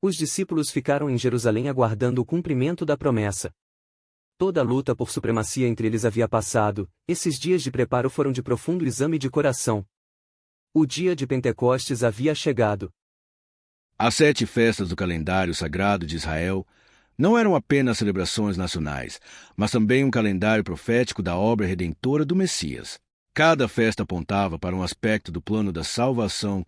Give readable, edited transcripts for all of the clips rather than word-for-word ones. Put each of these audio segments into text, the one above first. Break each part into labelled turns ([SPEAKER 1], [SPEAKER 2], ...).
[SPEAKER 1] Os discípulos ficaram em Jerusalém aguardando o cumprimento da promessa. Toda a luta por supremacia entre eles havia passado, esses dias de preparo foram de profundo exame de coração. O dia de Pentecostes havia chegado.
[SPEAKER 2] As 7 festas do calendário sagrado de Israel não eram apenas celebrações nacionais, mas também um calendário profético da obra redentora do Messias. Cada festa apontava para um aspecto do plano da salvação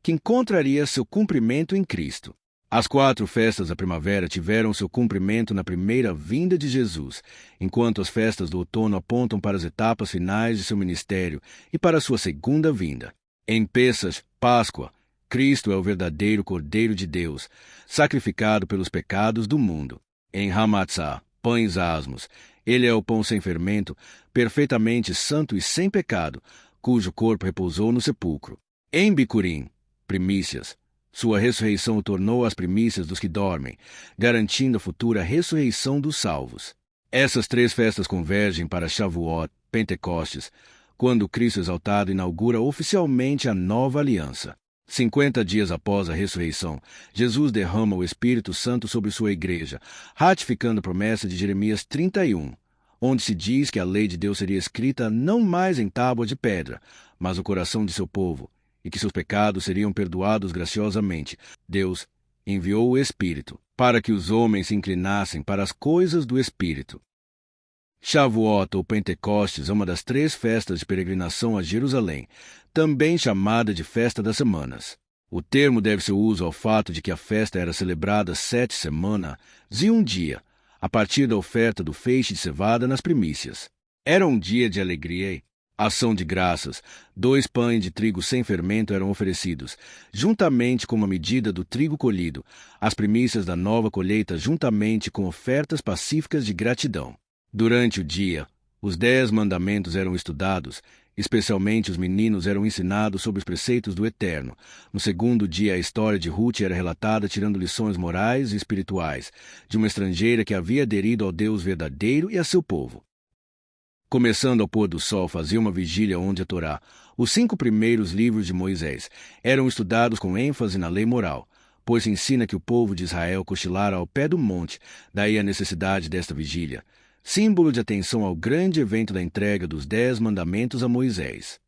[SPEAKER 2] que encontraria seu cumprimento em Cristo. As 4 festas da primavera tiveram seu cumprimento na primeira vinda de Jesus, enquanto as festas do outono apontam para as etapas finais de seu ministério e para sua segunda vinda. Em Pêssach, Páscoa, Cristo é o verdadeiro Cordeiro de Deus, sacrificado pelos pecados do mundo. Em Hamatzah, pães asmos, ele é o pão sem fermento, perfeitamente santo e sem pecado, cujo corpo repousou no sepulcro. Em Bicurim, primícias, sua ressurreição o tornou as primícias dos que dormem, garantindo a futura ressurreição dos salvos. Essas 3 festas convergem para Shavuot, Pentecostes, quando Cristo exaltado inaugura oficialmente a nova aliança. 50 dias após a ressurreição, Jesus derrama o Espírito Santo sobre sua igreja, ratificando a promessa de Jeremias 31, onde se diz que a lei de Deus seria escrita não mais em tábua de pedra, mas no coração de seu povo, e que seus pecados seriam perdoados graciosamente. Deus enviou o Espírito para que os homens se inclinassem para as coisas do Espírito. Shavuot ou Pentecostes é uma das 3 festas de peregrinação a Jerusalém, também chamada de Festa das Semanas. O termo deve seu uso ao fato de que a festa era celebrada 7 semanas e um dia, a partir da oferta do feixe de cevada nas primícias. Era um dia de alegria e ação de graças. 2 pães de trigo sem fermento eram oferecidos, juntamente com uma medida do trigo colhido, as primícias da nova colheita juntamente com ofertas pacíficas de gratidão. Durante o dia, os 10 mandamentos eram estudados, especialmente os meninos eram ensinados sobre os preceitos do Eterno. No segundo dia, a história de Ruth era relatada tirando lições morais e espirituais, de uma estrangeira que havia aderido ao Deus verdadeiro e a seu povo. Começando ao pôr do sol, fazia uma vigília onde a Torá, os 5 primeiros livros de Moisés, eram estudados com ênfase na lei moral, pois se ensina que o povo de Israel cochilara ao pé do monte, daí a necessidade desta vigília, símbolo de atenção ao grande evento da entrega dos 10 mandamentos a Moisés.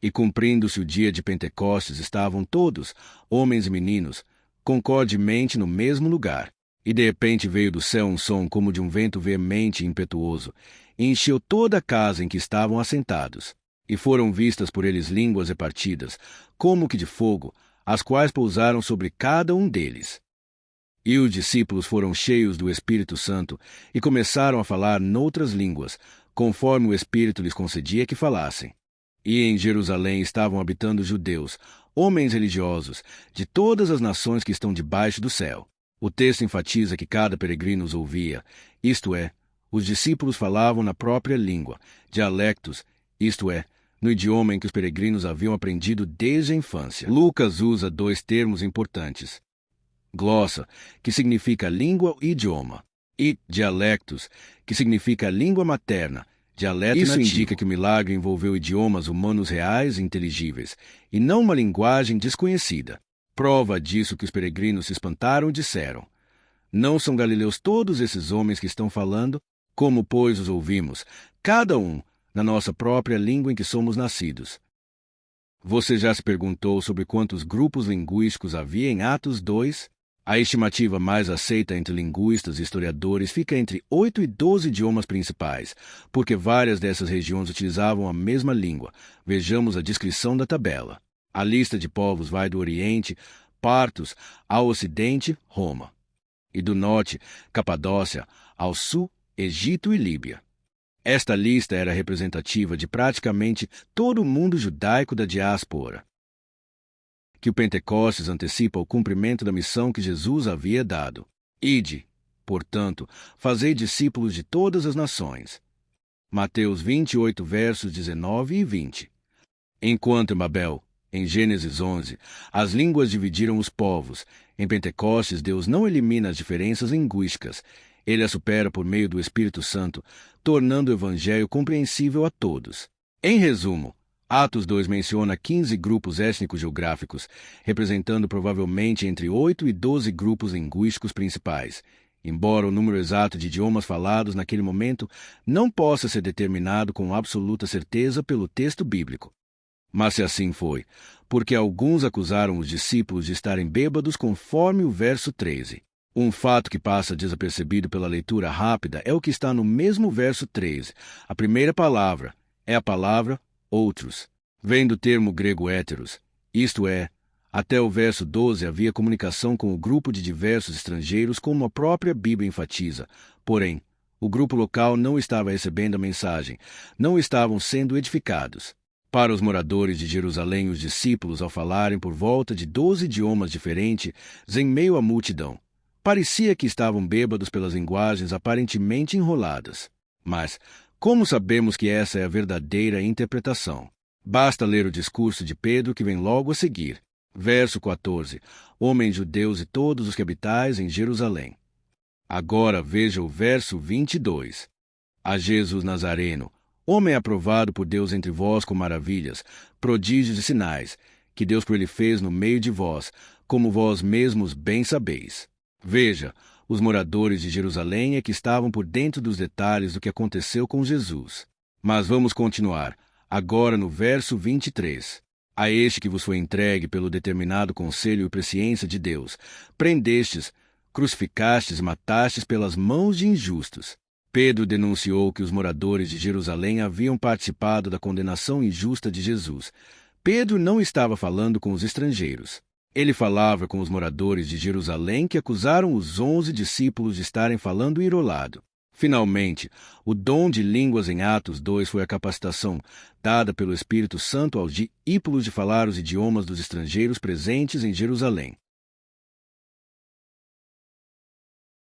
[SPEAKER 2] E cumprindo-se o dia de Pentecostes, estavam todos, homens e meninos, concordemente no mesmo lugar. E de repente veio do céu um som como de um vento veemente e impetuoso, e encheu toda a casa em que estavam assentados. E foram vistas por eles línguas repartidas, como que de fogo, as quais pousaram sobre cada um deles. E os discípulos foram cheios do Espírito Santo e começaram a falar noutras línguas, conforme o Espírito lhes concedia que falassem. E em Jerusalém estavam habitando judeus, homens religiosos, de todas as nações que estão debaixo do céu. O texto enfatiza que cada peregrino os ouvia, isto é, os discípulos falavam na própria língua, dialectos, isto é, no idioma em que os peregrinos haviam aprendido desde a infância. Lucas usa 2 termos importantes. Glossa, que significa língua ou idioma, e dialectos, que significa língua materna, dialeto nativo. Isso indica que o milagre envolveu idiomas humanos reais e inteligíveis, e não uma linguagem desconhecida. Prova disso que os peregrinos se espantaram e disseram: não são galileus todos esses homens que estão falando? Como, pois, os ouvimos, cada um, na nossa própria língua em que somos nascidos? Você já se perguntou sobre quantos grupos linguísticos havia em Atos 2? A estimativa mais aceita entre linguistas e historiadores fica entre 8 e 12 idiomas principais, porque várias dessas regiões utilizavam a mesma língua. Vejamos a descrição da tabela. A lista de povos vai do Oriente, Partos, ao Ocidente, Roma, e do Norte, Capadócia, ao Sul, Egito e Líbia. Esta lista era representativa de praticamente todo o mundo judaico da diáspora. Que o Pentecostes antecipa o cumprimento da missão que Jesus havia dado. Ide, portanto, fazei discípulos de todas as nações. Mateus 28, versos 19 e 20. Enquanto em Babel, em Gênesis 11, as línguas dividiram os povos, em Pentecostes Deus não elimina as diferenças linguísticas. Ele as supera por meio do Espírito Santo, tornando o Evangelho compreensível a todos. Em resumo, Atos 2 menciona 15 grupos étnicos geográficos, representando provavelmente entre 8 e 12 grupos linguísticos principais, embora o número exato de idiomas falados naquele momento não possa ser determinado com absoluta certeza pelo texto bíblico. Mas se assim foi, porque alguns acusaram os discípulos de estarem bêbados conforme o verso 13. Um fato que passa desapercebido pela leitura rápida é o que está no mesmo verso 13. A primeira palavra é a palavra outros. Vem do termo grego héteros, isto é, até o verso 12 havia comunicação com o grupo de diversos estrangeiros, como a própria Bíblia enfatiza. Porém, o grupo local não estava recebendo a mensagem, não estavam sendo edificados. Para os moradores de Jerusalém, os discípulos, ao falarem por volta de 12 idiomas diferentes em meio à multidão, parecia que estavam bêbados pelas linguagens aparentemente enroladas. Mas, como sabemos que essa é a verdadeira interpretação? Basta ler o discurso de Pedro que vem logo a seguir. Verso 14. Homens judeus e todos os que habitais em Jerusalém. Agora veja o verso 22. A Jesus Nazareno, homem aprovado por Deus entre vós com maravilhas, prodígios e sinais, que Deus por ele fez no meio de vós, como vós mesmos bem sabeis. Veja, os moradores de Jerusalém é que estavam por dentro dos detalhes do que aconteceu com Jesus. Mas vamos continuar, agora no verso 23. A este que vos foi entregue pelo determinado conselho e presciência de Deus, prendestes, crucificastes e matastes pelas mãos de injustos. Pedro denunciou que os moradores de Jerusalém haviam participado da condenação injusta de Jesus. Pedro não estava falando com os estrangeiros. Ele falava com os moradores de Jerusalém que acusaram os 11 discípulos de estarem falando enrolado. Finalmente, o dom de línguas em Atos 2 foi a capacitação dada pelo Espírito Santo aos discípulos de falar os idiomas dos estrangeiros presentes em Jerusalém.